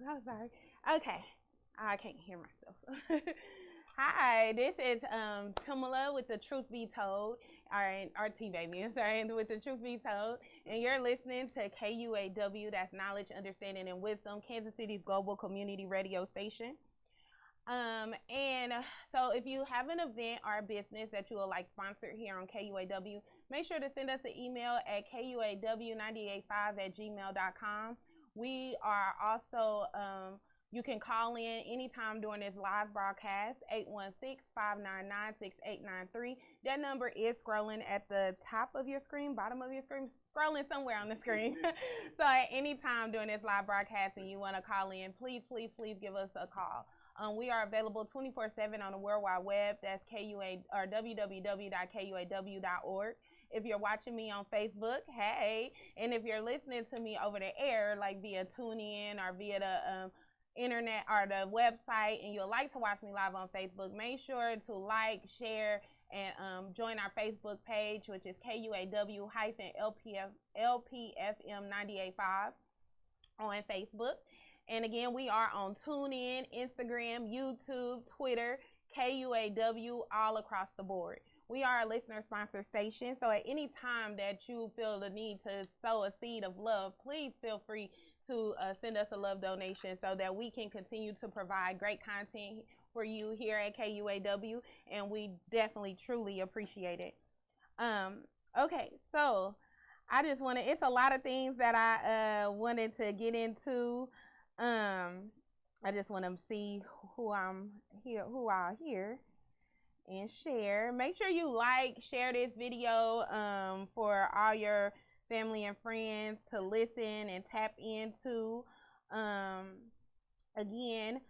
I'm sorry. Okay. I can't hear myself. Hi, this is Tumala with the Truth Be Told, our T baby, sorry, with the Truth Be Told, and you're listening to KUAW, that's Knowledge, Understanding, and Wisdom, Kansas City's global community radio station. And so if you have an event or a business that you would like sponsored here on KUAW, make sure to send us an email at kuaw985@gmail.com. We are also, you can call in anytime during this live broadcast, 816-599-6893. That number is scrolling at the top of your screen, bottom of your screen, scrolling somewhere on the screen. So at any time during this live broadcast and you want to call in, please give us a call. We are available 24/7 on the World Wide Web. That's KUA or www.kuaw.org. If you're watching me on Facebook, hey, and if you're listening to me over the air, like via TuneIn or via the internet or the website, and you'd like to watch me live on Facebook, make sure to like, share, and join our Facebook page, which is KUAW-LPFM985 on Facebook. And again, we are on TuneIn, Instagram, YouTube, Twitter, KUAW, all across the board. We are a listener-sponsored station, so at any time that you feel the need to sow a seed of love, please feel free to send us a love donation so that we can continue to provide great content for you here at KUAW, and we definitely, truly appreciate it. Okay, so I just want to, it's a lot of things that I wanted to get into. I just want to see who I'm here, who are here, and share. Make sure you like, share this video for all your family and friends to listen and tap into. Again,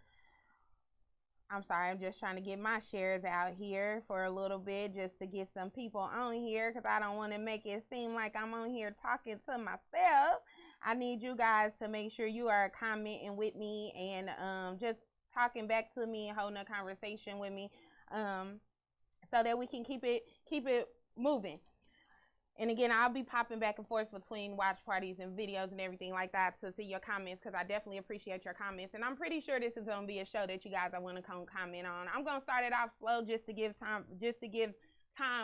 I'm sorry, I'm just trying to get my shares out here for a little bit just to get some people on here because I don't want to make it seem like I'm on here talking to myself. I need you guys to make sure you are commenting with me and just talking back to me and holding a conversation with me so that we can keep it moving. And again, I'll be popping back and forth between watch parties and videos and everything like that to see your comments because I definitely appreciate your comments. And I'm pretty sure this is going to be a show that you guys are going to come comment on. I'm going to start it off slow just to give time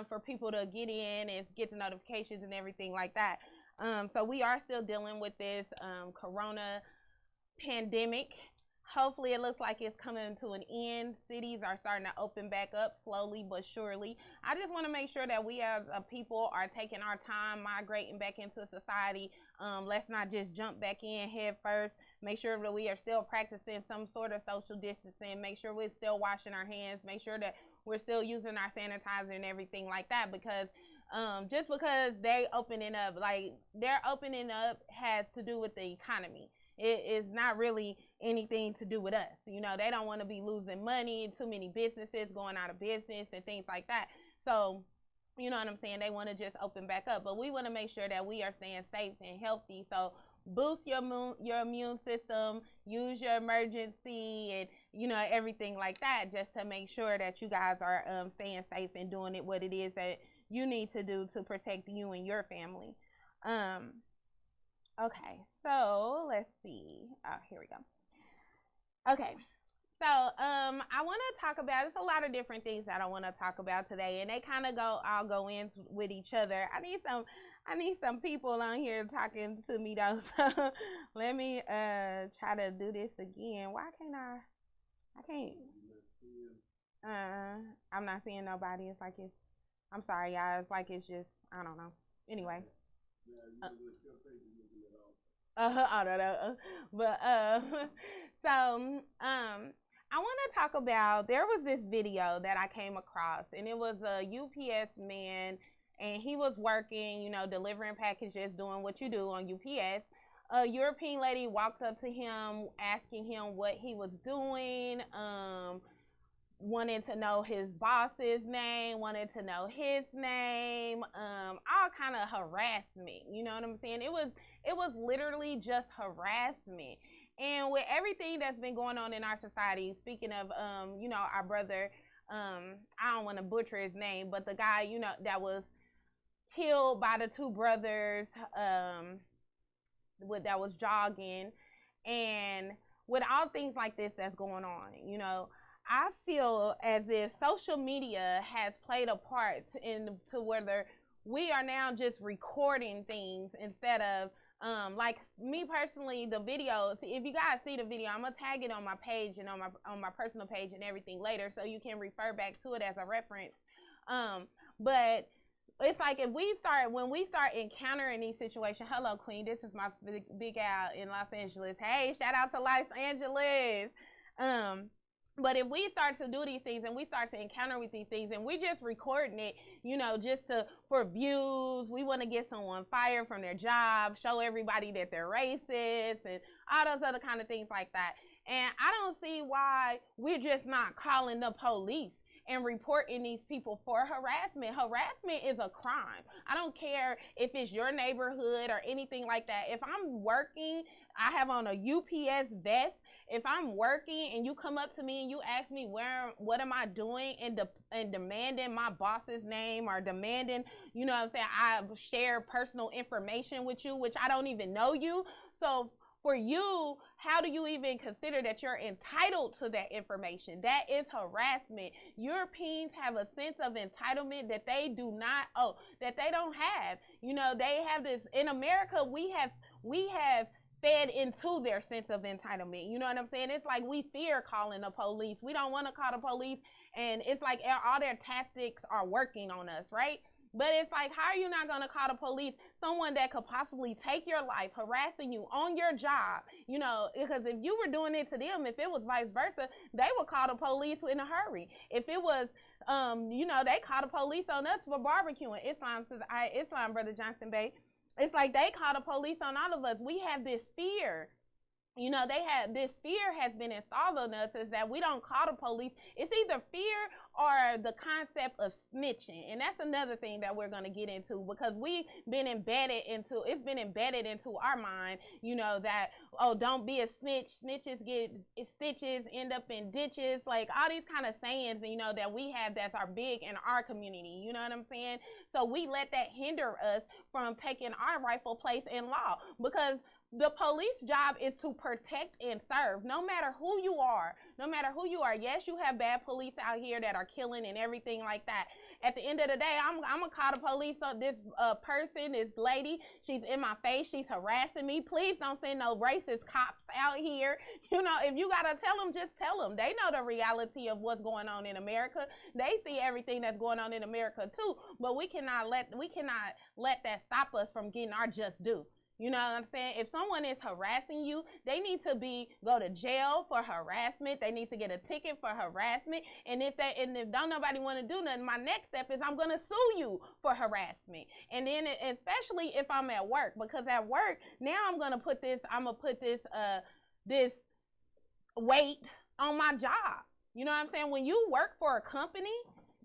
for people to get in and get the notifications and everything like that. So we are still dealing with this corona pandemic. Hopefully it looks like it's coming to an end. Cities are starting to open back up slowly but surely. I just want to make sure that we as a people are taking our time migrating back into society. Let's not just jump back in head first. Make sure that we are still practicing some sort of social distancing. Make sure we're still washing our hands. Make sure that we're still using our sanitizer and everything like that because just because they opening up, like their opening up has to do with the economy. It is not really anything to do with us. You know, they don't want to be losing money, too many businesses going out of business and things like that. So, you know what I'm saying? They want to just open back up. But we want to make sure that we are staying safe and healthy. So boost your immune system, use your emergency and, you know, everything like that just to make sure that you guys are staying safe and doing it what it is that you need to do to protect you and your family. Okay, so let's see. Oh, here we go. Okay, so I want to talk about, it's a lot of different things that I want to talk about today, and they kind of all go in with each other. I need some people on here talking to me though. So let me try to do this again. Why can't I can't. I'm not seeing nobody. It's like it's. I'm sorry, y'all. It's like it's just, I don't know. Anyway. I don't know, but so I want to talk about. There was this video that I came across, and it was a UPS man, and he was working, you know, delivering packages, doing what you do on UPS. A European lady walked up to him, asking him what he was doing, wanted to know his boss's name, wanted to know his name, all kind of harassment. You know what I'm saying? It was literally just harassment. And with everything that's been going on in our society, speaking of, you know, our brother, I don't want to butcher his name, but the guy, you know, that was killed by the two brothers, that was jogging, and with all things like this that's going on, you know, I feel as if social media has played a part to whether we are now just recording things instead of like me personally, the video. If you guys see the video, I'm gonna tag it on my page and on my personal page and everything later, so you can refer back to it as a reference. But it's like when we start encountering these situations. Hello, Queen. This is my big Al in Los Angeles. Hey, shout out to Los Angeles. But if we start to do these things and we start to encounter with these things and we're just recording it, you know, just for views, we want to get someone fired from their job, show everybody that they're racist and all those other kind of things like that. And I don't see why we're just not calling the police and reporting these people for harassment. Harassment is a crime. I don't care if it's your neighborhood or anything like that. If I'm working, I have on a UPS vest. If I'm working and you come up to me and you ask me what am I doing and demanding my boss's name or demanding, you know what I'm saying, I share personal information with you, which I don't even know you. So for you, how do you even consider that you're entitled to that information? That is harassment. Europeans have a sense of entitlement that they don't have. You know, they have this. In America, we have fed into their sense of entitlement. You know what I'm saying? It's like we fear calling the police. We don't want to call the police, and it's like all their tactics are working on us, right? But it's like, how are you not going to call the police? Someone that could possibly take your life, harassing you on your job, you know, because if you were doing it to them, if it was vice versa, they would call the police in a hurry. If it was, you know, they call the police on us for barbecuing. Islam, Brother Johnson Bay. It's like they call the police on all of us. We have this fear. You know, this fear has been installed on us is that we don't call the police. It's either fear or the concept of snitching. And that's another thing that we're going to get into, because it's been embedded into our mind, you know, that, oh, don't be a snitch. Snitches get stitches, end up in ditches, like all these kind of sayings, you know, that we have that's are big in our community. You know what I'm saying? So we let that hinder us from taking our rightful place in law, because the police job is to protect and serve, no matter who you are. No matter who you are. Yes, you have bad police out here that are killing and everything like that. At the end of the day, I'm going to call the police on this person, this lady. She's in my face. She's harassing me. Please don't send no racist cops out here. You know, if you got to tell them, just tell them. They know the reality of what's going on in America. They see everything that's going on in America too. But we cannot let that stop us from getting our just due. You know what I'm saying? If someone is harassing you, they need to go to jail for harassment. They need to get a ticket for harassment. And if don't nobody want to do nothing, my next step is I'm going to sue you for harassment. And then especially if I'm at work, because at work, now I'm going to put this weight on my job. You know what I'm saying? When you work for a company,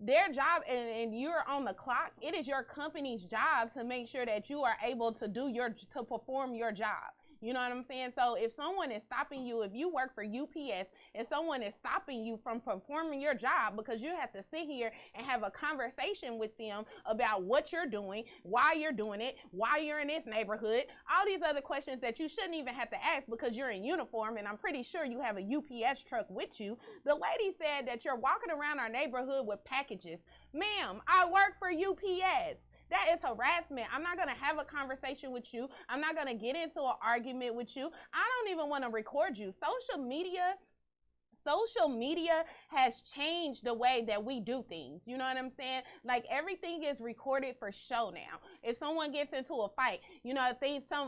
their job, and you're on the clock, it is your company's job to make sure that you are able to perform your job. You know what I'm saying? So if someone is stopping you, if you work for UPS and someone is stopping you from performing your job because you have to sit here and have a conversation with them about what you're doing, why you're doing it, why you're in this neighborhood, all these other questions that you shouldn't even have to ask because you're in uniform, and I'm pretty sure you have a UPS truck with you. The lady said that you're walking around our neighborhood with packages. Ma'am, I work for UPS. That is harassment. I'm not going to have a conversation with you. I'm not going to get into an argument with you. I don't even want to record you. Social media has changed the way that we do things. You know what I'm saying? Like, everything is recorded for show now. If someone gets into a fight, you know,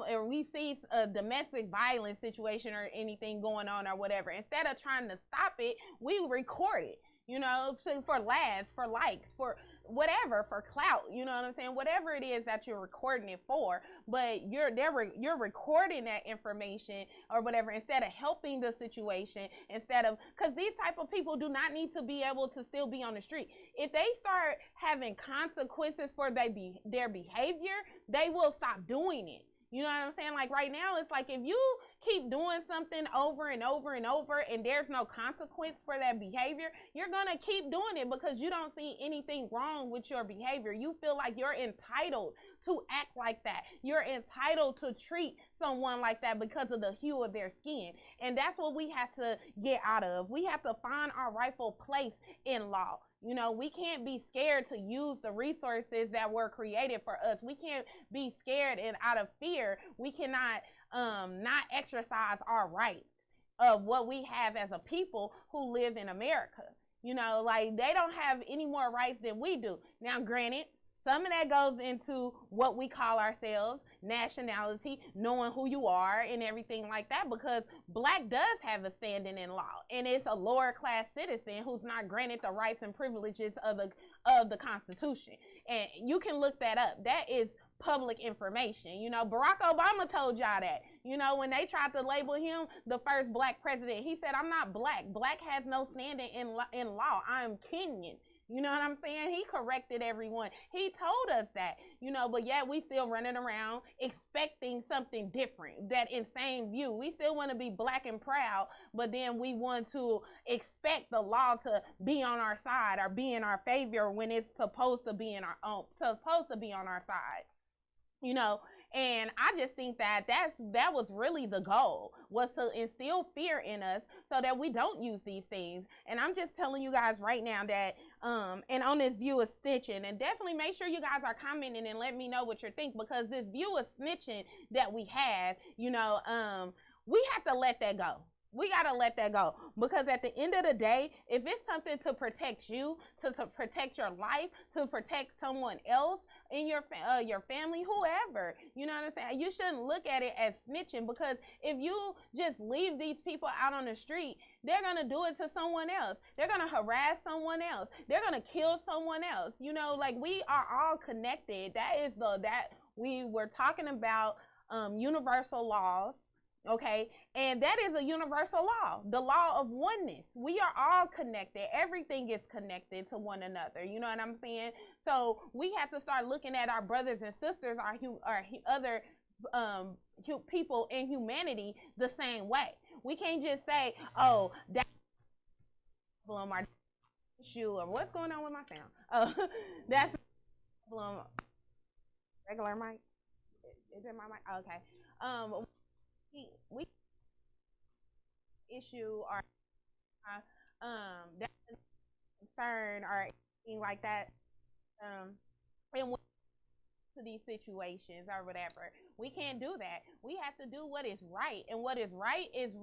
or we see a domestic violence situation or anything going on or whatever, instead of trying to stop it, we record it. You know, for laughs, for likes, for whatever, for clout, you know what I'm saying? Whatever it is that you're recording it for, but you're recording that information or whatever instead of helping the situation, because these type of people do not need to be able to still be on the street. If they start having consequences for their behavior, they will stop doing it. You know what I'm saying? Like right now, it's like if you keep doing something over and over and over and there's no consequence for that behavior, you're going to keep doing it because you don't see anything wrong with your behavior. You feel like you're entitled to act like that. You're entitled to treat someone like that because of the hue of their skin. And that's what we have to get out of. We have to find our rightful place in law. You know, we can't be scared to use the resources that were created for us. We can't be scared and out of fear. We cannot not exercise our rights of what we have as a people who live in America. You know, like they don't have any more rights than we do. Now, granted, some of that goes into what we call ourselves, nationality, knowing who you are and everything like that, because black does have a standing in law, and it's a lower class citizen who's not granted the rights and privileges of the Constitution. And you can look that up. That is public information. You know, Barack Obama told y'all that. You know, when they tried to label him the first black president, he said, "I'm not black. Black has no standing in law. I'm Kenyan." You know what I'm saying? He corrected everyone. He told us that, you know, but yet we still running around expecting something different, that insane view. We still want to be black and proud, but then we want to expect the law to be on our side or be in our favor when it's supposed to be on our side. You know, and I just think that that was really the goal, was to instill fear in us so that we don't use these things. And I'm just telling you guys right now that and on this view of snitching, and definitely make sure you guys are commenting and let me know what you think, because this view of snitching that we have, you know, we have to let that go. We got to let that go, because at the end of the day, if it's something to protect you, to protect your life, to protect someone else in your family, whoever, you know what I'm saying? You shouldn't look at it as snitching, because if you just leave these people out on the street, they're going to do it to someone else. They're going to harass someone else. They're going to kill someone else. You know, like, we are all connected. That we were talking about universal laws. Okay, and that is a universal law, the law of oneness. We are all connected. Everything is connected to one another. You know what I'm saying? So we have to start looking at our brothers and sisters, our other people in humanity the same way. We can't just say, "Oh, that problem, our issue," or what's going on with my sound. Oh, that's problem. Regular mic? Is it my mic? Okay. We issue or that concern or anything like that and to these situations or whatever. We can't do that. We have to do what is right, and what is right is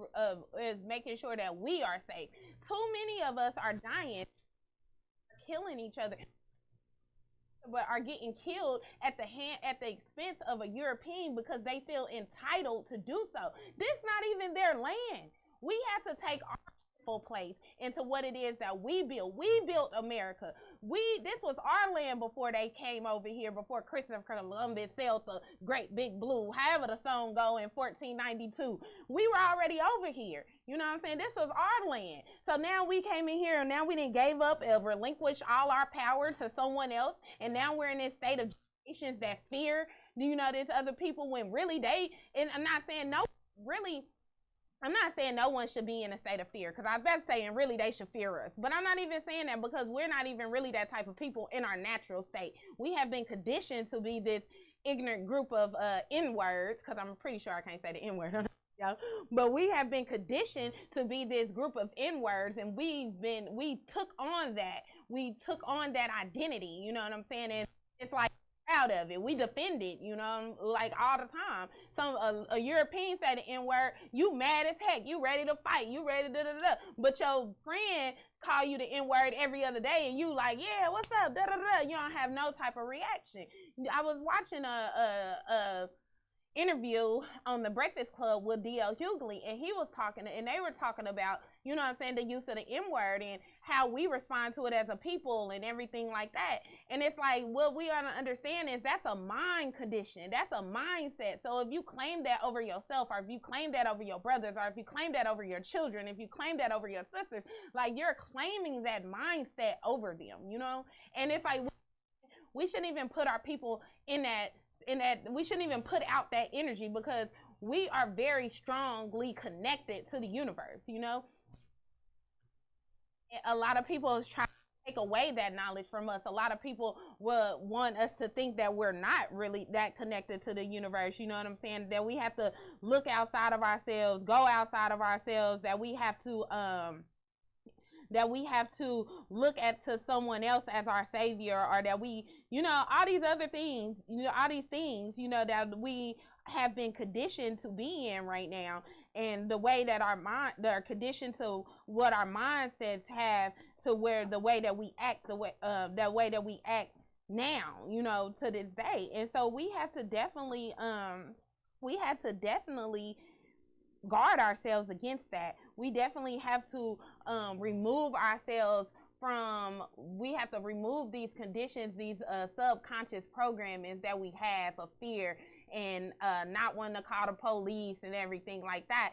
making sure that we are safe. Too many of us are dying, killing each other, but are getting killed at the expense of a European because they feel entitled to do so. This not even their land. We have to take our place into what it is that we built. We built America. This was our land before they came over here, before Christopher Columbus sailed the Great Big Blue, however the song go, in 1492. We were already over here. You know what I'm saying? This was our land. So now we came in here, and now we didn't gave up and relinquished all our power to someone else, and now we're in this state of generations that fear, you know, this other people, when really and I'm not saying I'm not saying no one should be in a state of fear, because I was about to say, and really they should fear us. But I'm not even saying that, because we're not even really that type of people in our natural state. We have been conditioned to be this ignorant group of N-words, because I'm pretty sure I can't say the N-word. But we have been conditioned to be this group of N-words, and we took on that identity, you know what I'm saying? And it's like, proud of it. We defend it, you know, like all the time. A European say the N-word, you mad as heck, you ready to fight, you ready to da-da-da. But your friend call you the N-word every other day, and you like, yeah, what's up, da-da-da. You don't have no type of reaction. I was watching a interview on the Breakfast Club with D.L. Hughley, and they were talking about, you know what I'm saying, the use of the N-word and how we respond to it as a people and everything like that. And it's like, what we ought to understand is that's a mind condition. That's a mindset. So if you claim that over yourself, or if you claim that over your brothers, or if you claim that over your children, if you claim that over your sisters, like, you're claiming that mindset over them, you know? And it's like, we shouldn't even put our people in that and that we shouldn't even put out that energy, because we are very strongly connected to the universe. A lot of people is trying to take away that knowledge from us. A lot of people would want us to think that we're not really that connected to the universe. You know what I'm saying? That we have to look outside of ourselves, go outside of ourselves, that we have to look at to someone else as our savior, or that we, all these other things, all these things, that we have been conditioned to be in right now. And the way that they're conditioned to what our mindsets have, to where the way that we act, the way that we act now, to this day. And so we have to definitely guard ourselves against that. We definitely have to remove ourselves we have to remove these conditions, these subconscious programming that we have of fear, and not wanting to call the police and everything like that,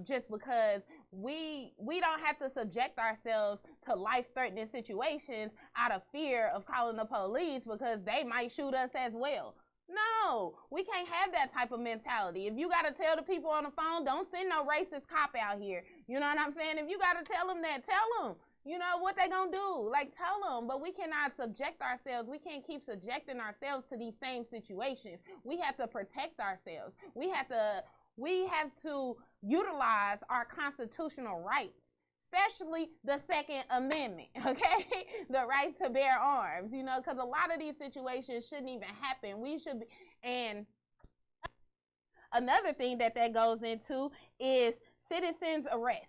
just because we don't have to subject ourselves to life-threatening situations out of fear of calling the police, because they might shoot us as well. No, we can't have that type of mentality. If you got to tell the people on the phone, don't send no racist cop out here. You know what I'm saying? If you got to tell them that, tell them. You know what they gonna do? Like, tell them. But we cannot subject ourselves. We can't keep subjecting ourselves to these same situations. We have to protect ourselves. We have to utilize our constitutional rights, especially the Second Amendment, okay? The right to bear arms, because a lot of these situations shouldn't even happen. We should be, and another thing that goes into is citizens arrest,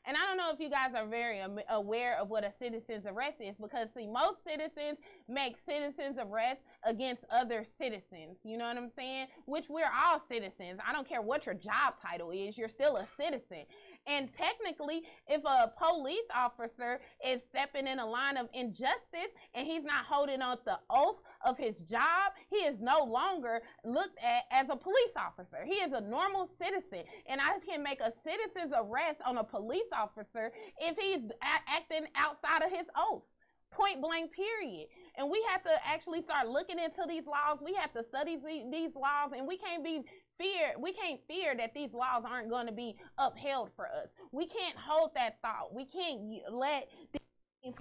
And I don't know if you guys are very aware of what a citizen's arrest is, because, see, most citizens make citizens arrest against other citizens. You know what I'm saying? Which we're all citizens. I don't care what your job title is. You're still a citizen. And technically, if a police officer is stepping in a line of injustice and he's not holding on the oath of his job, he is no longer looked at as a police officer. He is a normal citizen. And I can make a citizen's arrest on a police officer if he's acting outside of his oath. Point blank, period. And we have to actually start looking into these laws. We have to study these laws, and we can't fear that these laws aren't going to be upheld for us. We can't hold that thought. We can't let things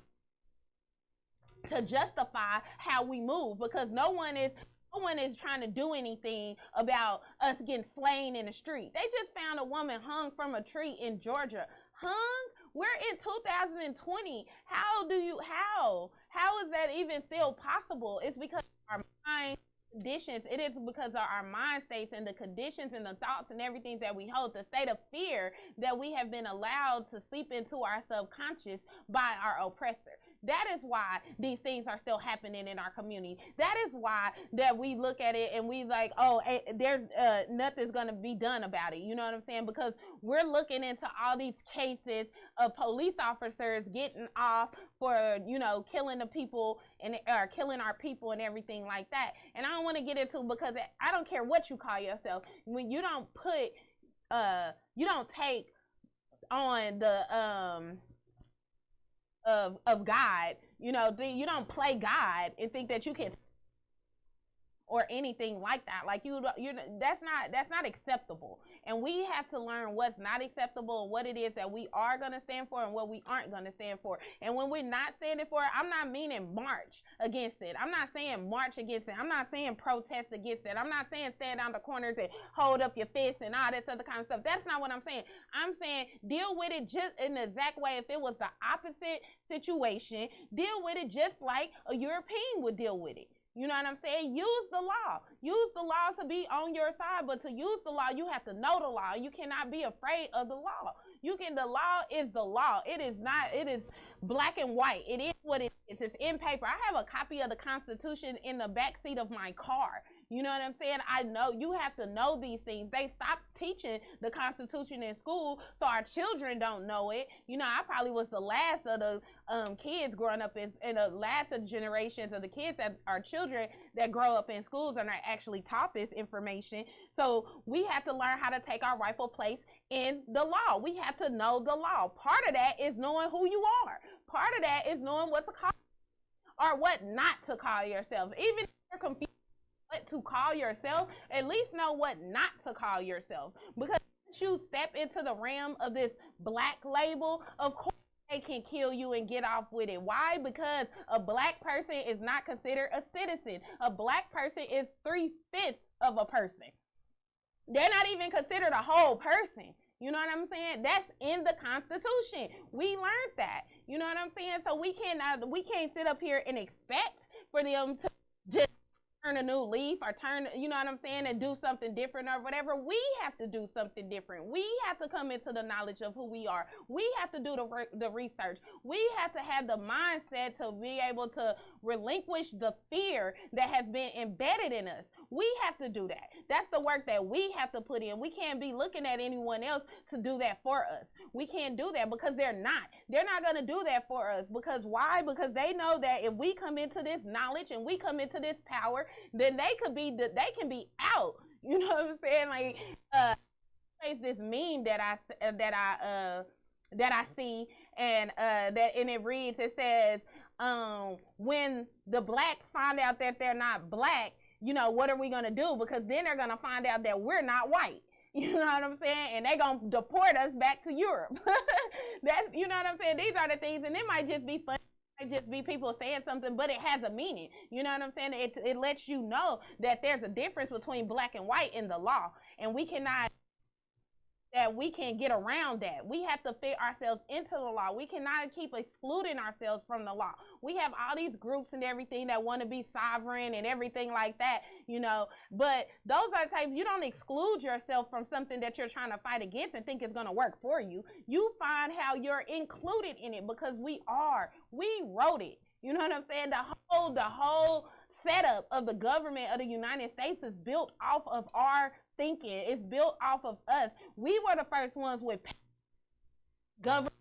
to justify how we move, because no one is trying to do anything about us getting slain in the street. They just found a woman hung from a tree in Georgia. Hung? We're in 2020. How is that even still possible? It's because our mind conditions. It is because of our mind states and the conditions and the thoughts and everything that we hold, the state of fear that we have been allowed to seep into our subconscious by our oppressor. That is why these things are still happening in our community. That is why that we look at it and we like, oh, there's nothing's going to be done about it. You know what I'm saying? Because we're looking into all these cases of police officers getting off for, killing the people or killing our people and everything like that. And I don't want to get into, because I don't care what you call yourself. When you don't you don't take on the of God, you don't play God and think that you can, or anything like that. Like that's not acceptable. And we have to learn what's not acceptable and what it is that we are going to stand for and what we aren't going to stand for. And when we're not standing for it, I'm not meaning march against it. I'm not saying march against it. I'm not saying protest against it. I'm not saying stand on the corners and hold up your fists and all this other kind of stuff. That's not what I'm saying. I'm saying deal with it just in the exact way. If it was the opposite situation, deal with it just like a European would deal with it. You know what I'm saying? Use the law. Use the law to be on your side, but to use the law, you have to know the law. You cannot be afraid of the law. The law is the law. It is black and white. It is what it is. It's in paper. I have a copy of the Constitution in the backseat of my car. You know what I'm saying? I know you have to know these things. They stopped teaching the Constitution in school, so our children don't know it. I probably was the last of the kids growing up in the last of generations of the kids that are children that grow up in schools and are actually taught this information. So we have to learn how to take our rightful place in the law. We have to know the law. Part of that is knowing who you are. Part of that is knowing what to call or what not to call yourself. Even if you're confused what to call yourself, at least know what not to call yourself. Because once you step into the realm of this black label, of course they can kill you and get off with it. Why? Because a black person is not considered a citizen. A black person is 3/5 of a person. They're not even considered a whole person. You know what I'm saying? That's in the Constitution. We learned that. You know what I'm saying? So we can't sit up here and expect for them to just turn a new leaf or turn, you know what I'm saying, and do something different or whatever. We have to do something different. We have to come into the knowledge of who we are. We have to do the research. We have to have the mindset to be able to relinquish the fear that has been embedded in us. We have to do that. That's the work that we have to put in. We can't be looking at anyone else to do that for us. We can't do that because they're not. They're not going to do that for us. Because why? Because they know that if we come into this knowledge and we come into this power, then they can be out. You know what I'm saying? Like it's this meme that I see, and it reads, it says, when the blacks find out that they're not black, you know, what are we gonna do? Because then they're gonna find out that we're not white. You know what I'm saying? And they're going to deport us back to Europe. That's, you know what I'm saying? These are the things, and it might just be fun. It might just be people saying something, but it has a meaning. You know what I'm saying? It lets you know that there's a difference between black and white in the law, and we can get around that. We have to fit ourselves into the law. We cannot keep excluding ourselves from the law. We have all these groups and everything that want to be sovereign and everything like that, you know, but those are the types, you don't exclude yourself from something that you're trying to fight against and think it's going to work for you. You find how you're included in it, because we wrote it. You know what I'm saying? The whole setup of the government of the United States is built off of our thinking. It's built off of us. We were the first ones with government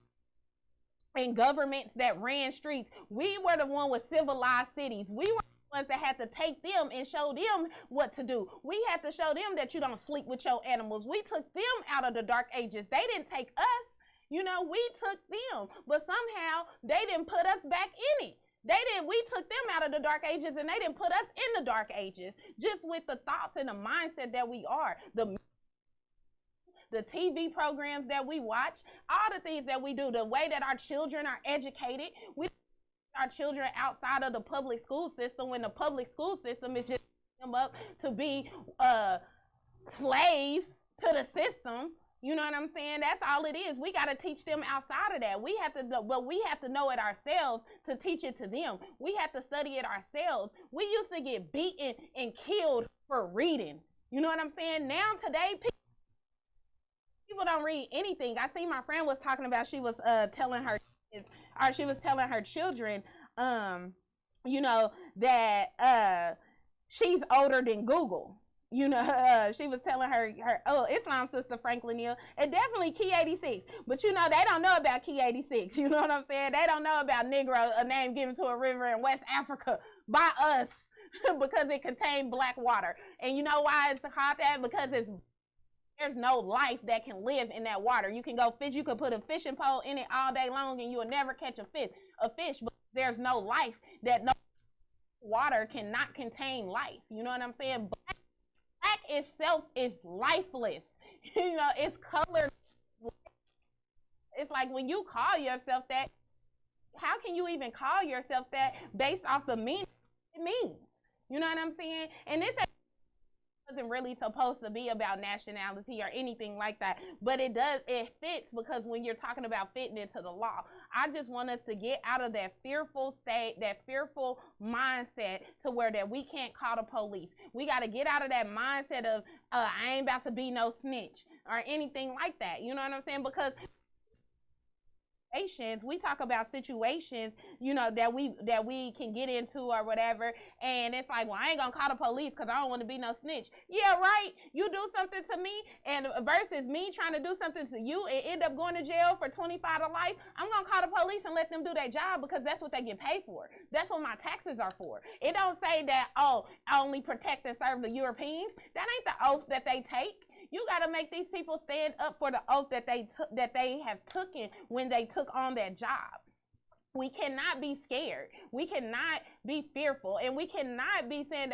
and governments that ran streets. We were the one with civilized cities. We were the ones that had to take them and show them what to do. We had to show them that you don't sleep with your animals. We took them out of the dark ages. They didn't take us. You know, we took them, but somehow they didn't put us back in it. We took them out of the dark ages, and they didn't put us in the dark ages, just with the thoughts and the mindset that we are. The TV programs that we watch, all the things that we do, the way that our children are educated. We our children outside of the public school system, when the public school system is just them up to be slaves to the system. You know what I'm saying? That's all it is. We got to teach them outside of that. We have to know it ourselves to teach it to them. We have to study it ourselves. We used to get beaten and killed for reading. You know what I'm saying? Now today, people don't read anything. I see my friend was talking about, she was telling her children, you know, that she's older than Google. You know, she was telling her Islam sister Franklin Neal, and definitely Key 86. But you know, they don't know about Key 86. You know what I'm saying? They don't know about Negro, a name given to a river in West Africa by us because it contained black water. And you know why it's called that? Because there's no life that can live in that water. You can go fish, you could put a fishing pole in it all day long and you will never catch a fish, but there's no life. That no water cannot contain life. You know what I'm saying? Black itself is lifeless. You know, it's colored. It's like when you call yourself that, how can you even call yourself that based off the meaning it means? You know what I'm saying? And this wasn't really supposed to be about nationality or anything like that, but it fits, because when you're talking about fitting into the law, I just want us to get out of that fearful state, that fearful mindset, to where that we can't call the police. We got to get out of that mindset of I ain't about to be no snitch or anything like that. You know what I'm saying? Because we talk about situations, you know, that we can get into or whatever, and it's like, well, I ain't gonna call the police because I don't want to be no snitch. Yeah, right. You do something to me, and versus me trying to do something to you and end up going to jail for 25 to life, I'm gonna call the police and let them do their job, because that's what they get paid for. That's what my taxes are for. It don't say that, oh, I only protect and serve the Europeans. That ain't the oath that they take. You got to make these people stand up for the oath that they have taken when they took on that job. we cannot be scared. We cannot be fearful. And we cannot be saying,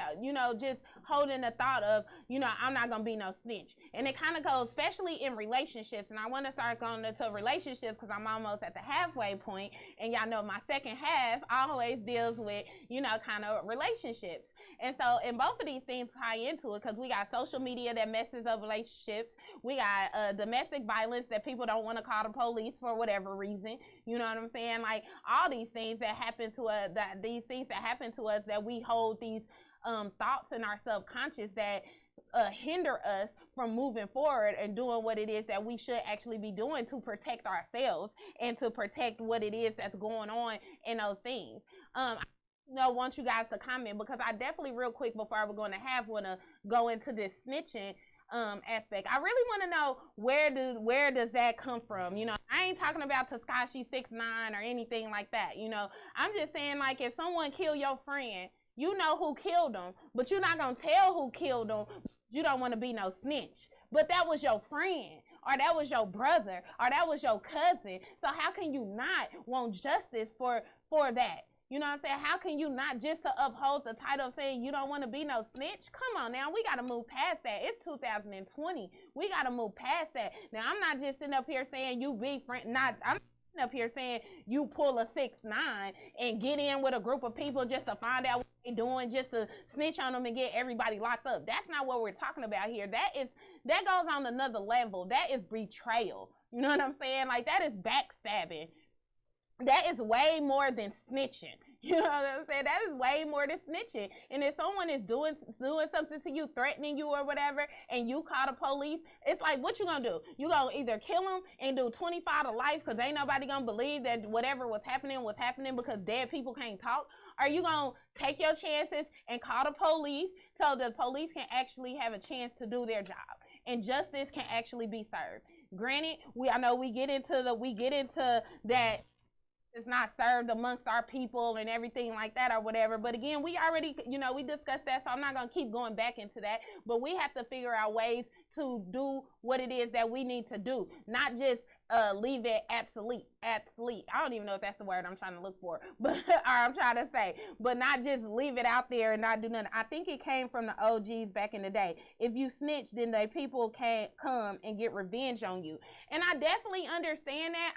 just holding the thought of, I'm not going to be no snitch. And it kind of goes, especially in relationships. And I want to start going into relationships because I'm almost at the halfway point. And y'all know my second half always deals with, kind of relationships. And so, and both of these things tie into it because we got social media that messes up relationships. We got domestic violence that people don't want to call the police for whatever reason. You know what I'm saying? Like all these things that happen to us, that we hold these thoughts in our subconscious that hinder us from moving forward and doing what it is that we should actually be doing to protect ourselves and to protect what it is that's going on in those things. I want you guys to comment because I definitely real quick before we're going to want to go into this snitching aspect. I really want to know where does that come from? I ain't talking about Tekashi 6ix9ine or anything like that. I'm just saying like if someone kill your friend, you know who killed them, but you're not gonna tell who killed them. You don't want to be no snitch, but that was your friend, or that was your brother, or that was your cousin. So how can you not want justice for that? You know what I'm saying? How can you not, just to uphold the title of saying you don't want to be no snitch? Come on now, we got to move past that. It's 2020. We got to move past that. Now, I'm not just sitting up here saying you be friend, I'm sitting up here saying you pull a 6ix9ine and get in with a group of people just to find out what they're doing, just to snitch on them and get everybody locked up. That's not what we're talking about here. That goes on another level. That is betrayal. You know what I'm saying? Like that is backstabbing. That is way more than snitching. You know what I'm saying? That is way more than snitching. And if someone is doing something to you, threatening you or whatever, and you call the police, it's like, what you gonna do? You gonna either kill them and do 25 to life because ain't nobody gonna believe that whatever was happening because dead people can't talk? Are you gonna take your chances and call the police so the police can actually have a chance to do their job and justice can actually be served? Granted, I know we get into that. It's not served amongst our people and everything like that or whatever. But again, we already, we discussed that, so I'm not going to keep going back into that. But we have to figure out ways to do what it is that we need to do, not just leave it obsolete. I don't even know if that's the word I'm trying to look for, but or I'm trying to say, but not just leave it out there and not do nothing. I think it came from the OGs back in the day. If you snitch, then the people can't come and get revenge on you. And I definitely understand that.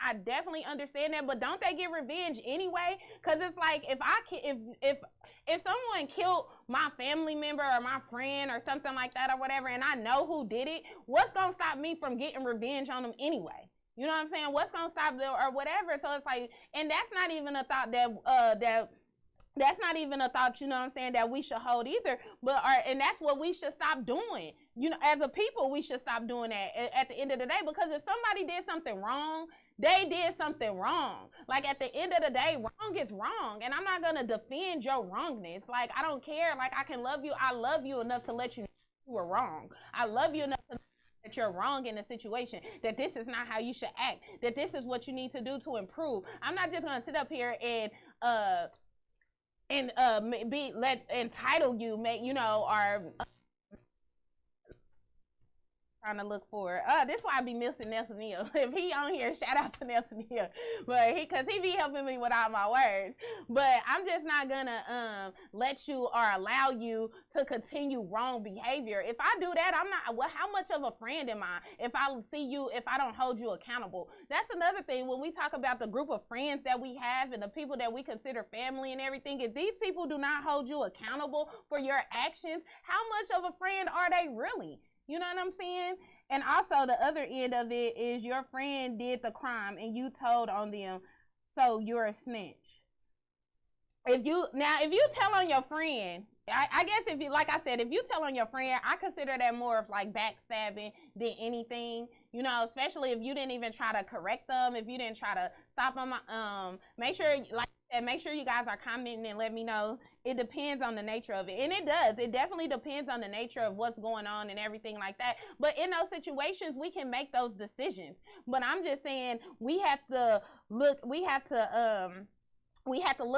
But don't they get revenge anyway? Because it's like if someone killed my family member or my friend or something like that or whatever, and I know who did it, what's gonna stop me from getting revenge on them anyway? You know what I'm saying? What's gonna stop them or whatever? So it's like, and that's not even a thought that's not even a thought, you know what I'm saying, that we should hold either. And that's what we should stop doing. As a people, we should stop doing that at the end of the day, because if somebody did something wrong, they did something wrong. Like at the end of the day, wrong is wrong. And I'm not going to defend your wrongness. Like, I don't care. Like, I can love you. I love you enough to let you know you were wrong. I love you enough to know that you're wrong in a situation, that this is not how you should act, that this is what you need to do to improve. I'm not just going to sit up here and entitle you, or trying to look for this why I be missing Nelson Neal. If he on here, shout out to Nelson Neal, but because he be helping me with all my words. But I'm just not gonna let you or allow you to continue wrong behavior. If I do that, I'm not. Well, how much of a friend am I if I see you, if I don't hold you accountable? That's another thing when we talk about the group of friends that we have and the people that we consider family and everything. If these people do not hold you accountable for your actions, how much of a friend are they really? You know what I'm saying? And also the other end of it is your friend did the crime and you told on them, so you're a snitch. If you tell on your friend, I guess if you tell on your friend, I consider that more of like backstabbing than anything, especially if you didn't even try to correct them, if you didn't try to stop them. Make sure, make sure you guys are commenting and let me know. It depends on the nature of it. And it does. It definitely depends on the nature of what's going on and everything like that. But in those situations, we can make those decisions. But I'm just saying we have to look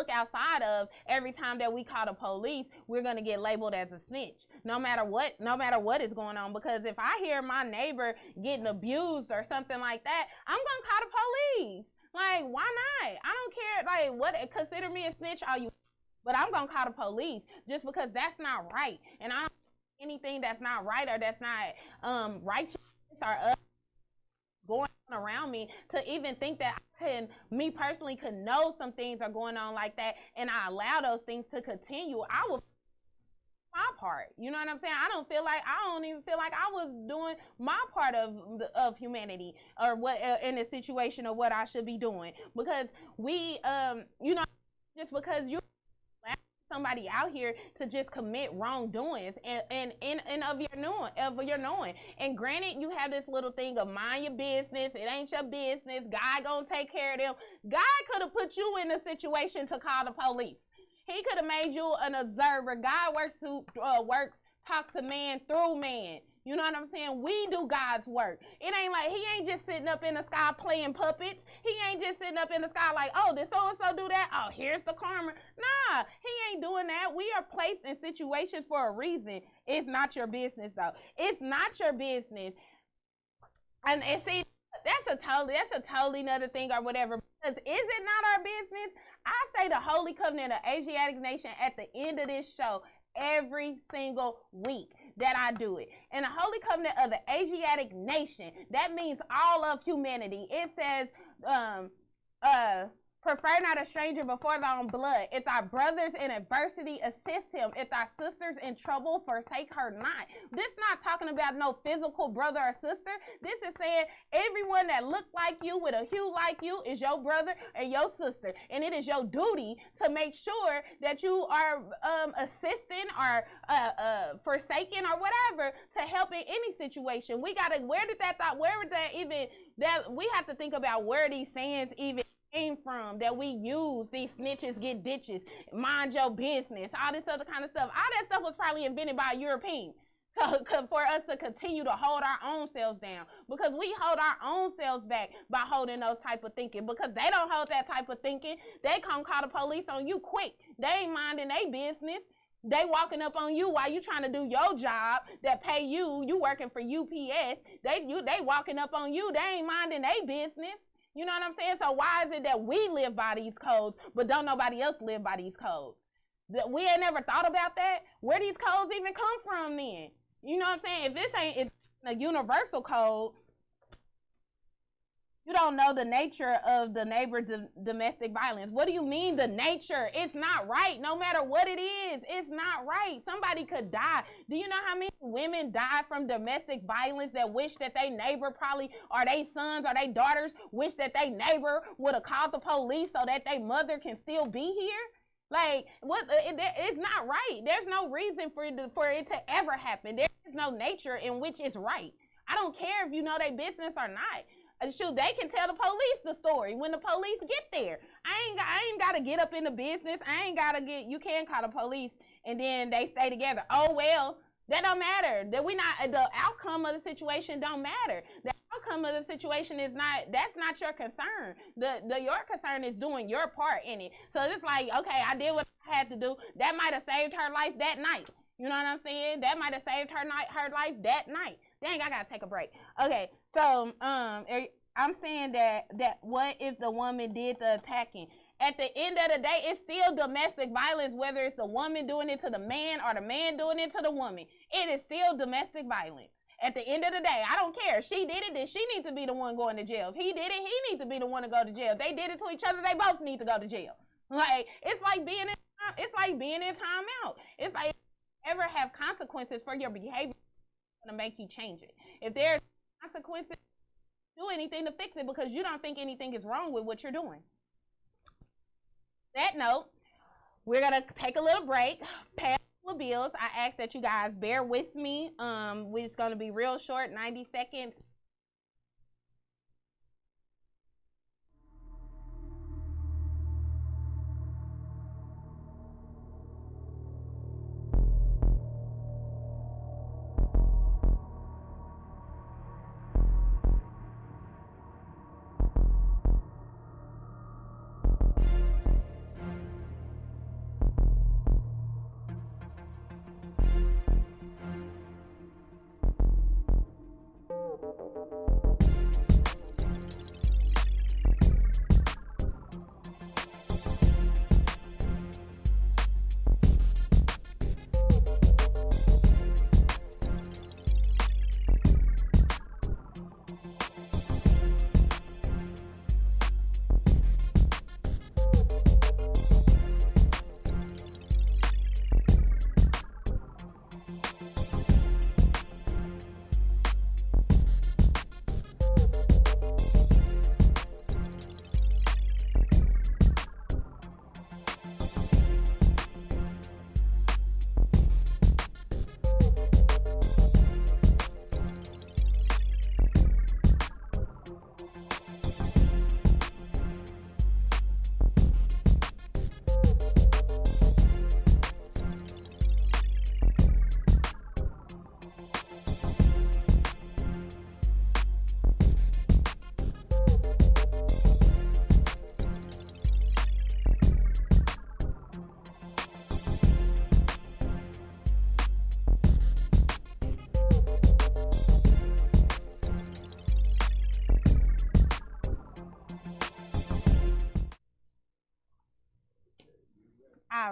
outside of every time that we call the police, we're going to get labeled as a snitch, no matter what is going on. Because if I hear my neighbor getting abused or something like that, I'm going to call the police. Like, why not? I don't care. Like, what? Consider me a snitch all you, but I'm gonna call the police just because that's not right. And I don't anything that's not right or that's not righteous or going on around me to even think that me personally could know some things are going on like that, and I allow those things to continue. I will my part. You know what I'm saying? I don't even feel like I was doing my part of humanity or what in the situation of what I should be doing, because we you know, just because you somebody out here to just commit wrongdoings and of your knowing. And granted, you have this little thing of mind your business. It ain't your business. God gonna take care of them. God could have put you in a situation to call the police. He could have made you an observer. God talks to man through man. You know what I'm saying? We do God's work. It ain't like he ain't just sitting up in the sky playing puppets. He ain't just sitting up in the sky like, oh, did so-and-so do that? Oh, here's the karma. Nah, he ain't doing that. We are placed in situations for a reason. It's not your business, though. It's not your business. And see, that's a totally another thing or whatever. Because is it not our business? I say the Holy Covenant of Asiatic Nation at the end of this show every single week that I do it. And the Holy Covenant of the Asiatic Nation, that means all of humanity. It says, prefer not a stranger before thy own blood. If thy brothers in adversity, assist him. If thy sisters in trouble, forsake her not. This not talking about no physical brother or sister. This is saying everyone that look like you with a hue like you is your brother and your sister. And it is your duty to make sure that you are assisting or forsaking or whatever to help in any situation. We gotta, we have to think about where these sayings even came from, that we use. These snitches get ditches, mind your business, all this other kind of stuff. All that stuff was probably invented by a European for us to continue to hold our own selves down, because we hold our own selves back by holding those type of thinking, because they don't hold that type of thinking. They come call the police on you quick. They ain't minding their business. They walking up on you while you trying to do your job that pay you. You working for UPS. They walking up on you. They ain't minding their business. You know what I'm saying? So why is it that we live by these codes, but don't nobody else live by these codes? That we ain't never thought about that? Where these codes even come from then? You know what I'm saying? If this ain't a universal code, you don't know the nature of the neighbor domestic violence. What do you mean the nature? It's not right. No matter what it is, it's not right. Somebody could die. Do you know how many women die from domestic violence that wish that their neighbor probably, or their sons or their daughters wish that their neighbor would have called the police so that their mother can still be here? Like, what? It's not right. There's no reason for it to ever happen. There is no nature in which it's right. I don't care if you know their business or not. Shoot, they can tell the police the story when the police get there. I ain't gotta get up in the business. You can call the police and then they stay together. Oh, well, that don't matter. The outcome of the situation don't matter. The outcome of the situation that's not your concern. Your concern is doing your part in it. So it's like, okay, I did what I had to do. That might have saved her life that night. You know what I'm saying? That might have saved her life that night. Dang, I gotta take a break. Okay, so I'm saying that what if the woman did the attacking? At the end of the day, it's still domestic violence, whether it's the woman doing it to the man or the man doing it to the woman. It is still domestic violence. At the end of the day, I don't care. If she did it, then she needs to be the one going to jail. If he did it, he needs to be the one to go to jail. If they did it to each other, they both need to go to jail. Like, it's like being in timeout. It's like, ever have consequences for your behavior to make you change it. If there's consequences, do anything to fix it, because you don't think anything is wrong with what you're doing. That note, we're gonna take a little break, pay the bills. I ask that you guys bear with me. We're just gonna be real short, 90 seconds.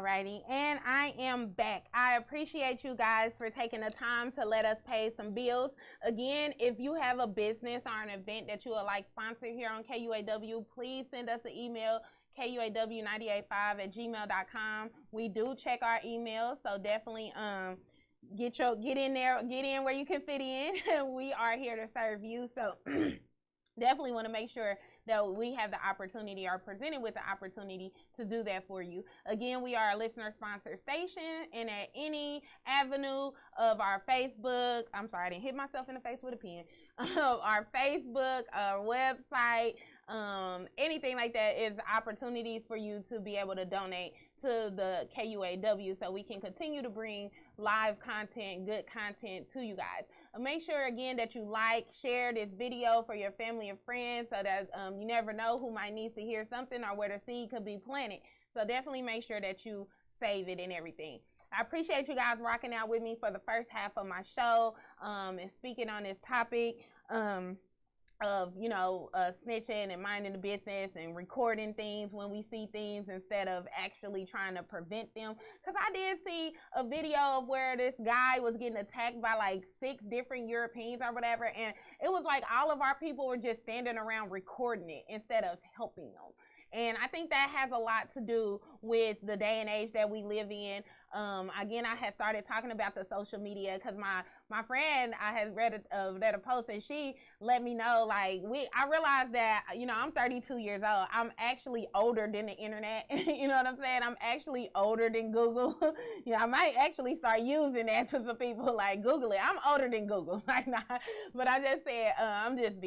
Alrighty, and I am back. I appreciate you guys for taking the time to let us pay some bills. Again, if you have a business or an event that you would like sponsored here on KUAW, please send us an email, KUAW985@gmail.com. We do check our emails, so definitely get in there, get in where you can fit in. We are here to serve you, so definitely want to make sure that we have the opportunity or presented with the opportunity to do that for you. Again, we are a listener sponsored station, and at any avenue of our Facebook, I'm sorry, I didn't hit myself in the face with a pen, our Facebook, our website, anything like that is opportunities for you to be able to donate to the KUAW so we can continue to bring live content, good content to you guys. Make sure again that you share this video for your family and friends so that you never know who might need to hear something or where the seed could be planted. So definitely make sure that you save it and everything. I appreciate you guys rocking out with me for the first half of my show and speaking on this topic of snitching and minding the business and recording things when we see things instead of actually trying to prevent them. Because I did see a video of where this guy was getting attacked by like 6 different Europeans or whatever, and it was like all of our people were just standing around recording it instead of helping them. And I think that has a lot to do with the day and age that we live in. Again, I had started talking about the social media because my friend, I had read a post, and she let me know, like, I realized that, I'm 32 years old. I'm actually older than the internet. You know what I'm saying? I'm actually older than Google. I might actually start using that to some people, like, Google it. I'm older than Google. Like, nah. But I just said, I'm just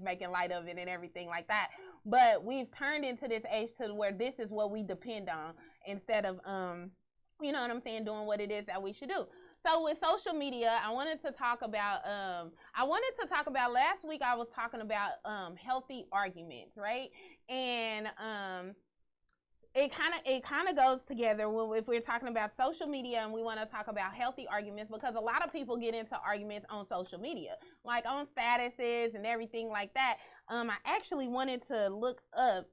making light of it and everything like that. But we've turned into this age to where this is what we depend on instead of, you know what I'm saying, doing what it is that we should do. So with social media, I wanted to talk about last week I was talking about healthy arguments, right? And it kind of goes together if we're talking about social media and we want to talk about healthy arguments, because a lot of people get into arguments on social media, like on statuses and everything like that. I actually wanted to look up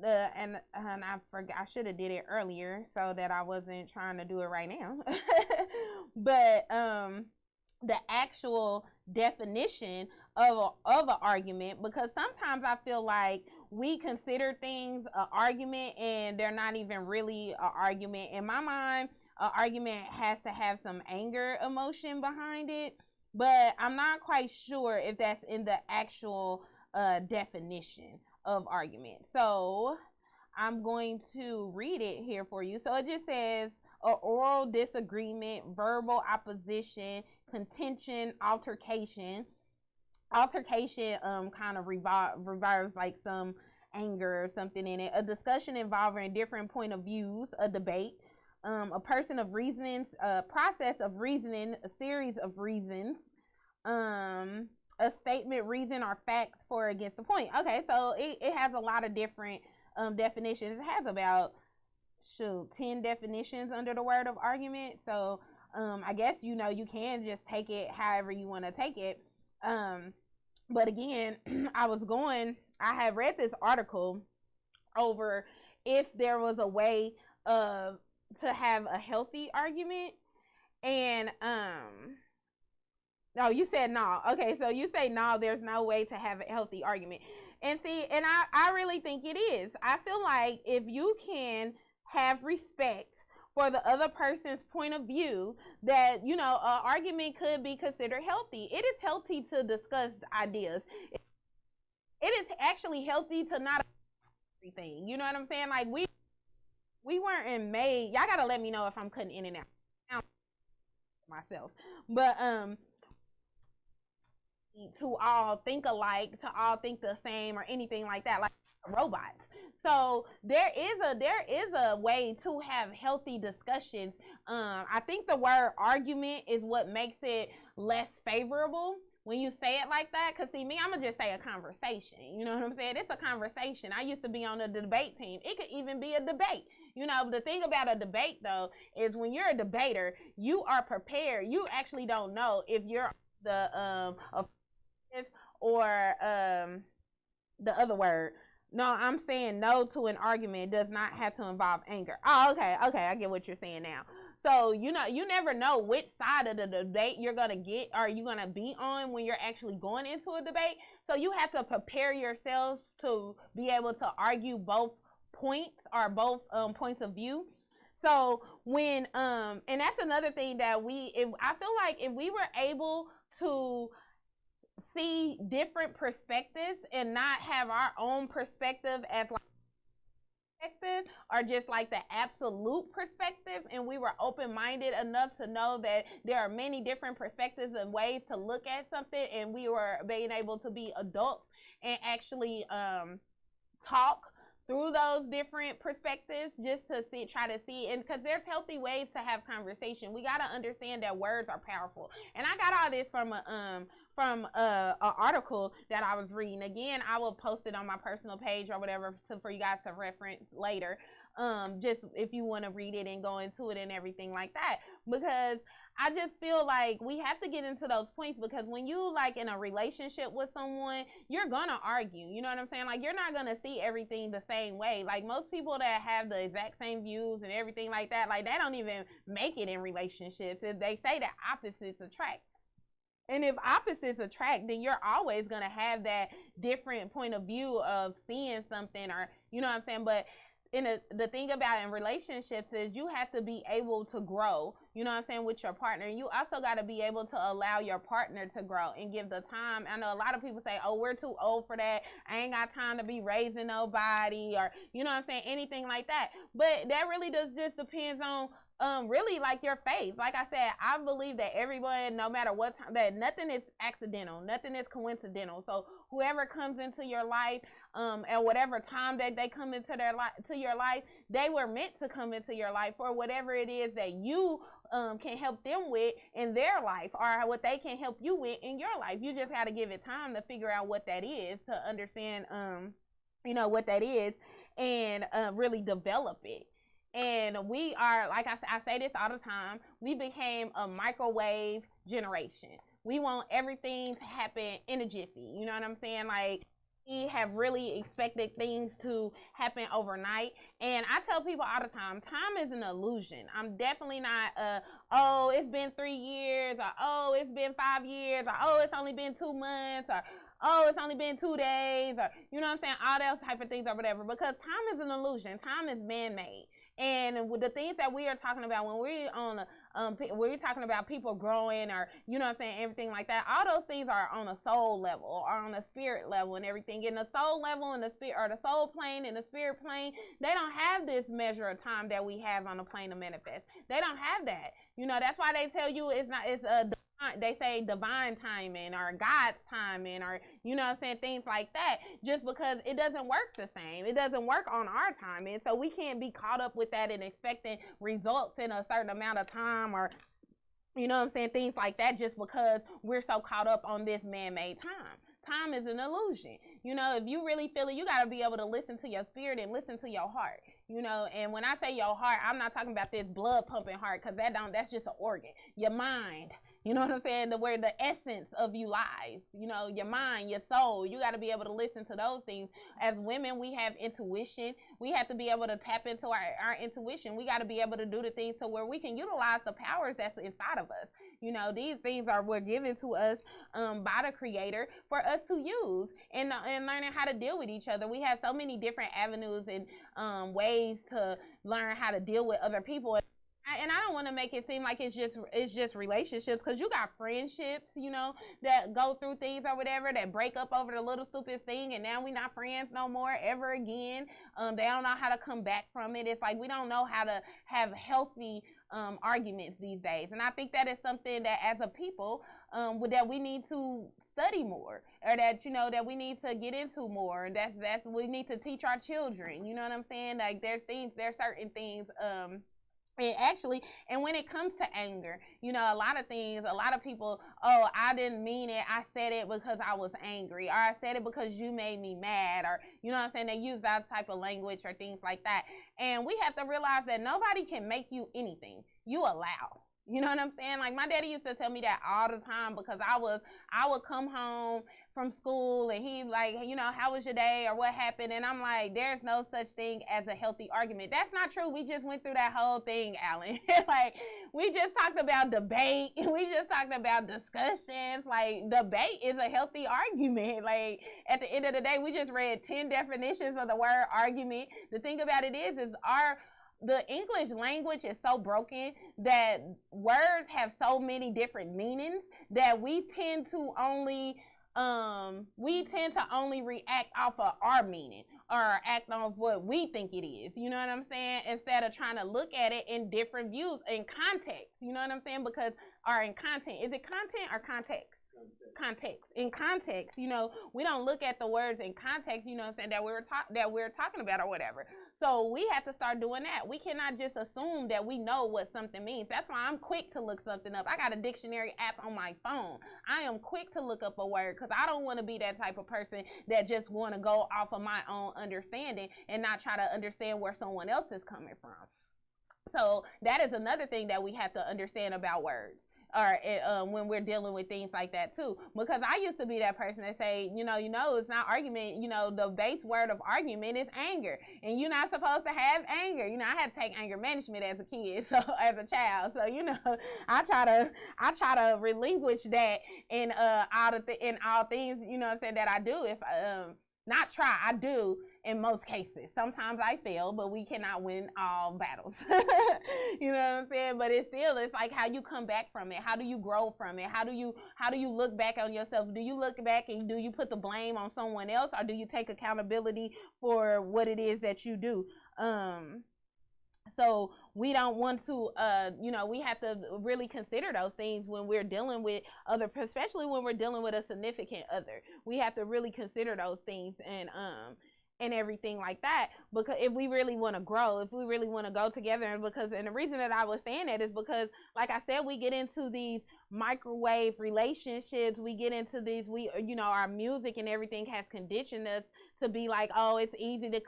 and I forgot, I should have did it earlier so that I wasn't trying to do it right now. But the actual definition of an argument, because sometimes I feel like we consider things an argument and they're not even really an argument. In my mind, an argument has to have some anger emotion behind it, but I'm not quite sure if that's in the actual definition of argument. So I'm going to read it here for you. So it just says oral disagreement, verbal opposition, contention, altercation. Altercation kind of revives like some anger or something in it. A discussion involving different point of views, a debate. A person of reasonings, a process of reasoning, a series of reasons. A statement, reason, or facts for or against the point. Okay, so it has a lot of different definitions. It has about 10 definitions under the word of argument. So I guess you can just take it however you want to take it. But again, I had read this article over if there was a way to have a healthy argument, and no, you said no. Okay, so you say no, there's no way to have a healthy argument. And see, and I really think it is. I feel like if you can have respect for the other person's point of view, that, an argument could be considered healthy. It is healthy to discuss ideas. It is actually healthy to not everything. You know what I'm saying? Like, we weren't made. Y'all gotta let me know if I'm cutting in and out myself. But to all think alike, to all think the same, or anything like that, like robots. So there is a way to have healthy discussions. I think the word argument is what makes it less favorable when you say it like that. Because see, me, I'm gonna just say a conversation. You know what I'm saying? It's a conversation. I used to be on the debate team. It could even be a debate. The thing about a debate, though, is when you're a debater, you are prepared. You actually don't know if you're the or the other word, No, I'm saying no to an argument does not have to involve anger. Oh, okay, I get what you're saying now. So you never know which side of the debate you're gonna get or you're gonna be on when you're actually going into a debate. So you have to prepare yourselves to be able to argue both points or both points of view. So when and that's another thing that if I feel like if we were able to see different perspectives and not have our own perspective as like perspective or just like the absolute perspective, and we were open-minded enough to know that there are many different perspectives and ways to look at something, and we were being able to be adults and actually talk through those different perspectives just to try to see, and because there's healthy ways to have conversation. We got to understand that words are powerful, and I got all this from a article that I was reading. Again, I will post it on my personal page or whatever for you guys to reference later. Just if you want to read it and go into it and everything like that, because I just feel like we have to get into those points, because when you like in a relationship with someone, you're gonna argue. You know what I'm saying? Like, you're not gonna see everything the same way. Like, most people that have the exact same views and everything like that, like, they don't even make it in relationships. If they say that opposites attract. And if opposites attract, then you're always gonna have that different point of view of seeing something, or you know what I'm saying? But the thing about in relationships is you have to be able to grow, you know what I'm saying, with your partner. You also got to be able to allow your partner to grow and give the time. I know a lot of people say, oh, we're too old for that, I ain't got time to be raising nobody, or you know what I'm saying, anything like that. But that really does just depends on really like your faith. Like I said, I believe that everyone, no matter what time, that nothing is accidental, nothing is coincidental. So whoever comes into your life, at whatever time that they come into your life, they were meant to come into your life for whatever it is that you can help them with in their life, or what they can help you with in your life. You just got to give it time to figure out what that is, to understand what that is, and really develop it. And we are, like I say this all the time, we became a microwave generation. We want everything to happen in a jiffy. You know what I'm saying? Like, we have really expected things to happen overnight. And I tell people all the time is an illusion. I'm definitely not oh, it's been 3 years, or oh, it's been 5 years, or oh, it's only been 2 months, or oh, it's only been 2 days, or you know what I'm saying, all those type of things or whatever, because time is an illusion. Time is man-made. And with the things that we are talking about when we're on we're talking about people growing, or you know what I'm saying, everything like that, all those things are on a soul level or on a spirit level and everything. In the soul level and the spirit, or the soul plane and the spirit plane, they don't have this measure of time that we have on the plane of manifest. They don't have that. You know, that's why they tell you it's a, they say divine timing or God's timing, or you know what I'm saying, things like that, just because it doesn't work the same. It doesn't work on our timing. So we can't be caught up with that and expecting results in a certain amount of time, or you know what I'm saying, things like that, just because we're so caught up on this man-made time. Time is an illusion. You know, if you really feel it, you got to be able to listen to your spirit and listen to your heart. You know, and when I say your heart, I'm not talking about this blood pumping heart, because that's just an organ. Your mind, you know what I'm saying? Where the essence of you lies, you know, your mind, your soul. You got to be able to listen to those things. As women, we have intuition. We have to be able to tap into our intuition. We got to be able to do the things to where we can utilize the powers that's inside of us. You know, these things were given to us by the Creator for us to use, and learning how to deal with each other. We have so many different avenues and ways to learn how to deal with other people. And I don't want to make it seem like it's just relationships, because you got friendships, you know, that go through things or whatever, that break up over the little stupid thing, and now we not friends no more ever again. They don't know how to come back from it. It's like we don't know how to have healthy arguments these days. And I think that is something that as a people that we need to study more, or that, you know, that we need to get into more. That's we need to teach our children. You know what I'm saying? Like, there's certain things and when it comes to anger, you know, a lot of people, oh, I didn't mean it, I said it because I was angry, or I said it because you made me mad, or you know what I'm saying, they use that type of language or things like that. And we have to realize that nobody can make you anything. You allow. You know what I'm saying? Like, my daddy used to tell me that all the time, because I would come home from school and he like, how was your day or what happened? And I'm like, there's no such thing as a healthy argument. That's not true. We just went through that whole thing, Alan. Like, we just talked about debate. We just talked about discussions. Like, debate is a healthy argument. Like, at the end of the day, we just read 10 definitions of the word argument. The thing about it is the English language is so broken that words have so many different meanings that we tend to only react off of our meaning, or act on what we think it is. You know what I'm saying? Instead of trying to look at it in different views, in context. You know what I'm saying? Because, or in content. Is it content or context? Context. In context, we don't look at the words in context, you know what I'm saying, that we're talking about or whatever. So we have to start doing that. We cannot just assume that we know what something means. That's why I'm quick to look something up. I got a dictionary app on my phone. I am quick to look up a word, because I don't want to be that type of person that just want to go off of my own understanding and not try to understand where someone else is coming from. So that is another thing that we have to understand about words, or when we're dealing with things like that too. Because I used to be that person that say, it's not argument. The base word of argument is anger, and you're not supposed to have anger. I had to take anger management as a kid, so as a child. So I try to relinquish that in all things, that I do. If not try, I do in most cases. Sometimes I fail, but we cannot win all battles. You know what I'm saying? But it's like how you come back from it. How do you grow from it? How do you look back on yourself? Do you look back and do you put the blame on someone else, or do you take accountability for what it is that you do? So we don't want to, we have to really consider those things when we're dealing with especially when we're dealing with a significant other. We have to really consider those things and everything like that, because if we really want to grow, if we really want to go together, and the reason that I was saying that is because, like I said, we get into these microwave relationships, we get into these, our music and everything has conditioned us to be like, oh, it's easy to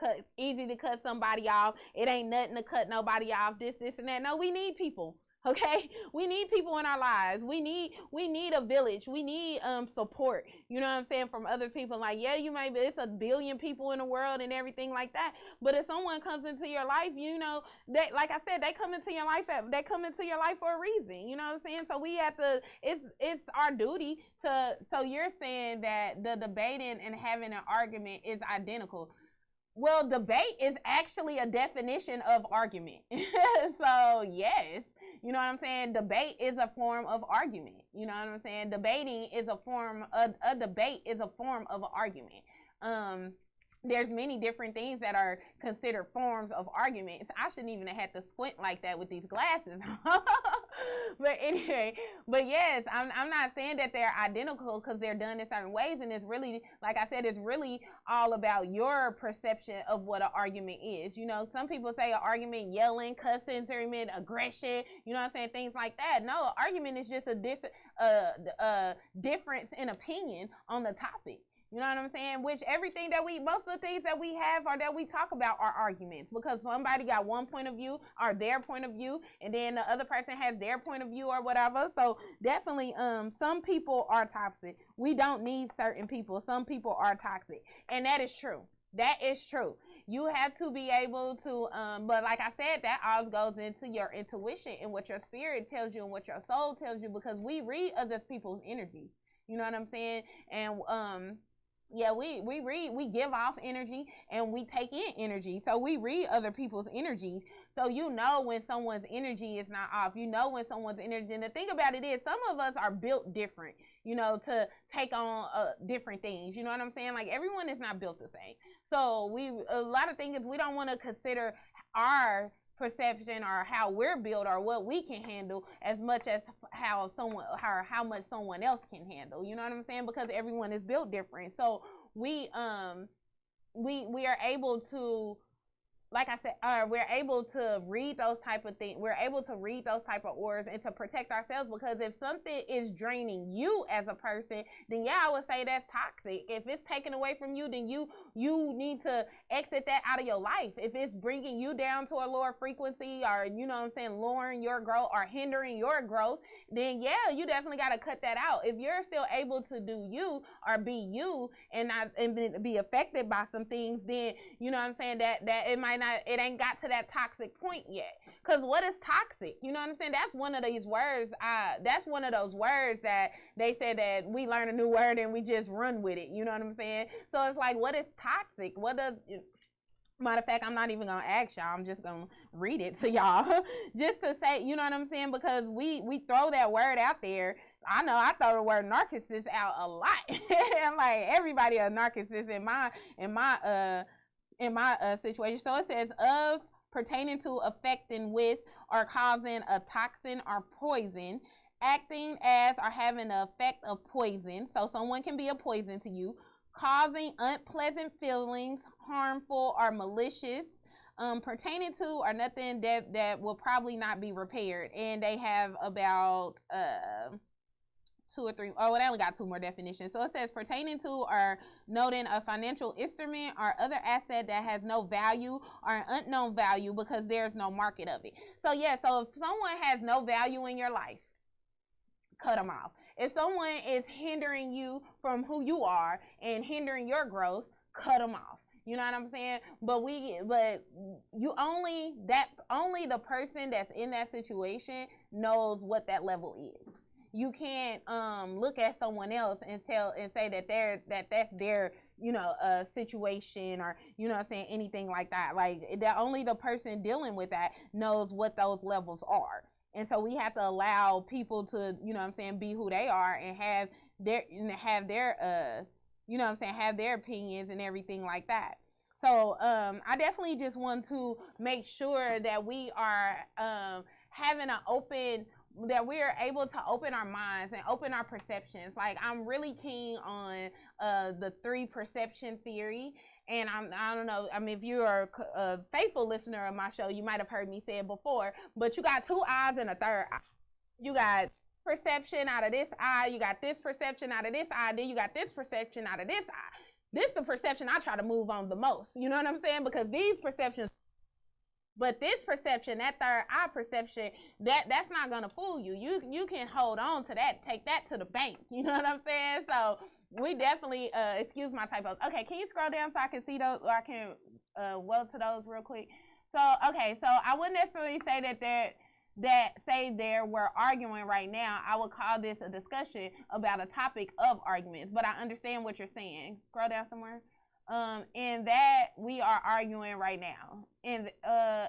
cut somebody off. It ain't nothing to cut nobody off. This and that. No, we need people. Okay, we need people in our lives. We need a village. We need support. You know what I'm saying, from other people. Like, yeah, it's 1 billion people in the world and everything like that. But if someone comes into your life, they, like I said, they come into your life for a reason. You know what I'm saying? So we have to. It's our duty to. So you're saying that the debating and having an argument is identical. Well, debate is actually a definition of argument. So yes. You know what I'm saying? Debate is a form of argument. You know what I'm saying? Debating is a debate is a form of argument. There's many different things that are considered forms of arguments. I shouldn't even have had to squint like that with these glasses. But anyway, yes, I'm not saying that they're identical, because they're done in certain ways, and it's really, like I said, it's really all about your perception of what an argument is. Some people say an argument, yelling, cussing, aggression, you know what I'm saying, things like that. No, an argument is just a difference in opinion on the topic. You know what I'm saying? Which most of the things that we have or that we talk about are arguments, because somebody got one point of view or their point of view, and then the other person has their point of view or whatever. So definitely, some people are toxic. We don't need certain people. Some people are toxic, and that is true. That is true. You have to be able to, but like I said, that all goes into your intuition and what your spirit tells you and what your soul tells you, because we read other people's energy. You know what I'm saying? And yeah, we give off energy and we take in energy. So we read other people's energies. So when someone's energy is not off, when someone's energy. And the thing about it is, some of us are built different, to take on different things. You know what I'm saying? Like, everyone is not built the same. So a lot of things we don't want to consider our perception or how we're built or what we can handle as much as how much someone else can handle. You know what I'm saying? Because everyone is built different. So we are able to like I said, we're able to read those type of things. We're able to read those type of auras and to protect ourselves, because if something is draining you as a person, then yeah, I would say that's toxic. If it's taken away from you, then you need to exit that out of your life. If it's bringing you down to a lower frequency, or lowering your growth or hindering your growth, then yeah, you definitely got to cut that out. If you're still able to do you or be you and not be affected by some things, then that it ain't got to that toxic point yet. Because what is toxic? That's one of these words. That's one of those words that they said that we learn a new word and we just run with it. You know what I'm saying? So it's like, what is toxic? What does... Matter of fact, I'm not even going to ask y'all. I'm just going to read it to y'all just to say, you know what I'm saying? Because we throw that word out there. I know I throw the word narcissist out a lot. I'm like, everybody a narcissist in my situation. So it says, of pertaining to, affecting with, or causing a toxin or poison, acting as or having the effect of poison. So someone can be a poison to you, causing unpleasant feelings, harmful or malicious, pertaining to, or nothing that will probably not be repaired. And they have about 2 or 3, they only got 2 more definitions. So it says pertaining to or noting a financial instrument or other asset that has no value or unknown value because there's no market of it. So yeah, so if someone has no value in your life, cut them off. If someone is hindering you from who you are and hindering your growth, cut them off. You know what I'm saying? But only the person that's in that situation knows what that level is. You can't look at someone else and say that that's their situation, or anything like that. Like, that only the person dealing with that knows what those levels are. And so we have to allow people to, be who they are and have their have their opinions and everything like that. So I definitely just want to make sure that we are that we are able to open our minds and open our perceptions. Like, I'm really keen on the 3 perception theory. And I don't know, if you're a faithful listener of my show, you might have heard me say it before, but you got 2 eyes and a third eye. You got perception out of this eye, you got this perception out of this eye, then you got this perception out of this eye. This is the perception I try to move on the most. You know what I'm saying? Because these perceptions, but this perception, that third eye perception, that's not going to fool you. You can hold on to that, take that to the bank. You know what I'm saying? So we definitely, excuse my typos. Okay, can you scroll down so I can see those, or I can weld to those real quick? So, okay, so I wouldn't necessarily say that we're arguing right now. I would call this a discussion about a topic of arguments, but I understand what you're saying. Scroll down somewhere. And that we are arguing right now. And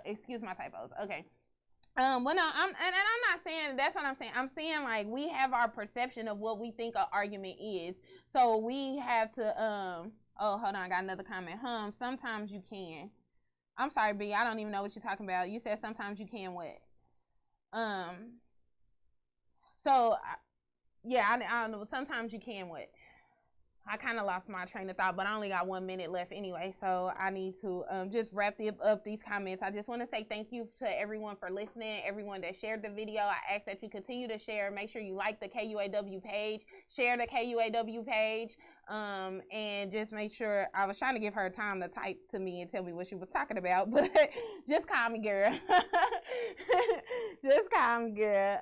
excuse my typos. Okay. Well, no, I'm not saying that's what I'm saying. I'm saying, like, we have our perception of what we think an argument is. So we have to oh, hold on, I got another comment. Sometimes you can. I'm sorry, B, I don't even know what you're talking about. You said sometimes you can what? So yeah, I don't know. Sometimes you can what? I kind of lost my train of thought, but I only got 1 minute left anyway, so I need to just wrap up these comments. I just want to say thank you to everyone for listening, everyone that shared the video. I ask that you continue to share. Make sure you like the KUAW page, share the KUAW page, and just make sure. I was trying to give her time to type to me and tell me what she was talking about, but just call me girl. Just call me girl.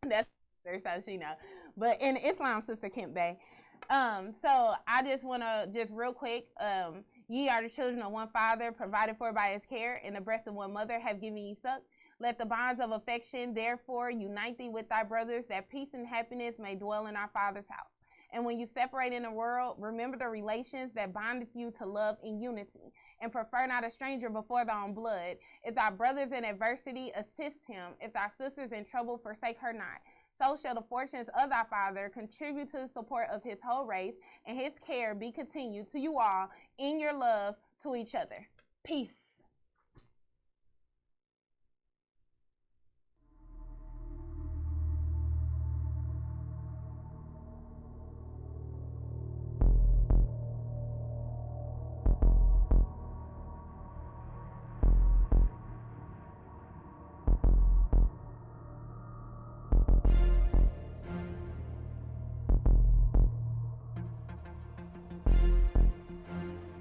That's so she know. But in Islam, Sister Kemp Bay. So I just want to just real quick, ye are the children of one Father, provided for by his care, and the breast of one mother have given ye suck. Let the bonds of affection therefore unite thee with thy brothers, that peace and happiness may dwell in our Father's house. And when you separate in the world, remember the relations that bondeth you to love and unity, and prefer not a stranger before thy own blood. If thy brothers in adversity, assist him. If thy sisters in trouble, forsake her not. So shall the fortunes of thy Father contribute to the support of his whole race, and his care be continued to you all in your love to each other. Peace.